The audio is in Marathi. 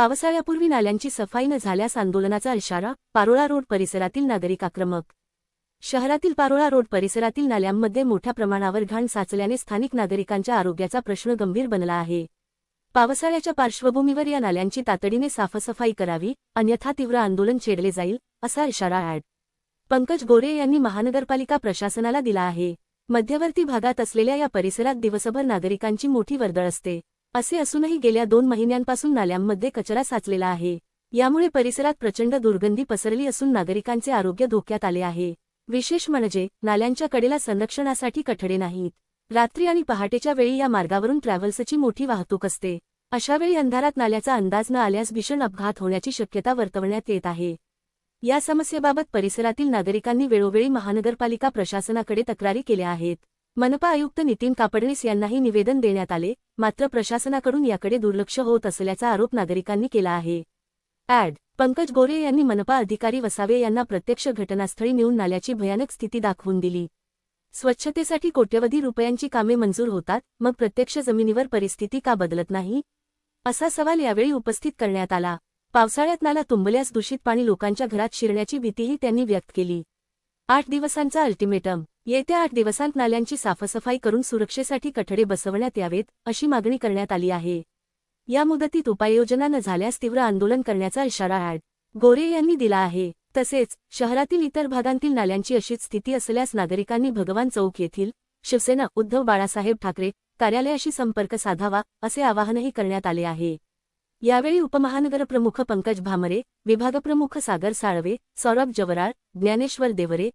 पावसाळ्यापूर्वी नाल्यांची सफाई न झाल्यास आंदोलनाचा इशारा, पारोळा रोड परिसरातील नागरिक आक्रमक। शहरातील पारोळा रोड परिसरातील नाल्यांमध्ये मोठ्या प्रमाणावर घाण साचल्याने स्थानिक नागरिकांच्या आरोग्याचा प्रश्न गंभीर बनला आहे। पावसाळ्याच्या पार्श्वभूमीवर या नाल्यांची तातडीने साफसफाई करावी, अन्यथा तीव्र आंदोलन छेडले जाईल, असा इशारा ॲड. पंकज गोरे यांनी महानगरपालिका प्रशासनाला दिला आहे। मध्यवर्ती भागात असलेल्या या परिसरात दिवसभर नागरिकांची मोठी वर्दळ असते। असे असूनही गेल्या 2 महिन्यांपासून नाल्यांमध्ये कचरा साचलेला आहे। यामुळे परिसरात प्रचंड दुर्गंधी पसरली असून नागरिकांचे आरोग्य धोक्यात आले आहे। विशेष म्हणजे नाल्यांच्या कडेला संरक्षणासाठी कठडे नाहीत। रात्री आणि पहाटेच्या वेळी या मार्गावरून ट्रॅव्हल्सची मोठी वाहतूक असते। अशावेळी अंधारात नाल्याचा अंदाज न आल्यास भीषण अपघात होण्याची शक्यता वर्तवण्यात येत आहे। या समस्येबाबत परिसरातील नागरिकांनी वेळोवेळी महानगरपालिका प्रशासनाकडे तक्रारी केल्या आहेत। मनपा आयुक्त नितीन कापडणीस यांनाही निवेदन देण्यात आले, मात्र प्रशासनाकडून याकडे दुर्लक्ष होत असल्याचा आरोप नागरिकांनी केला आहे। ॲड. पंकज गोरे यांनी मनपा अधिकारी वसावे यांना प्रत्यक्ष घटनास्थळी नेऊन नाल्याची भयानक स्थिती दाखवून दिली। स्वच्छतेसाठी कोट्यवधी रुपयांची कामे मंजूर होतात, मग प्रत्यक्ष जमिनीवर परिस्थिती का बदलत नाही, असा सवाल यावेळी उपस्थित करण्यात आला। पावसाळ्यात नाला तुंबल्यास दूषित पाणी लोकांच्या घरात शिरण्याची भीतीही त्यांनी व्यक्त केली। 8 दिवसांचा अल्टिमेटम। येत्या 8 दिवसांत नाल्यांची साफसफाई करून सुरक्षेसाठी कठडे बसवण्यात यावेत, अशी मागणी करण्यात आली आहे। या मुदतीत उपाययोजना न झाल्यास तीव्र आंदोलन करण्याचा इशारा ॲड. गोरे यांनी दिला आहे। तसेच शहरातील इतर भागांतील नाल्यांची अशीच स्थिती असल्यास नागरिकांनी भगवान चौक येथील शिवसेना उद्धव बाळासाहेब ठाकरे कार्यालयाशी संपर्क साधावा, असे आवाहनही करण्यात आले आहे। यावेळी उपमहानगरप्रमुख पंकज भामरे, विभागप्रमुख सागर साळवे, सौरभ जवराळ, ज्ञानेश्वर देवरे,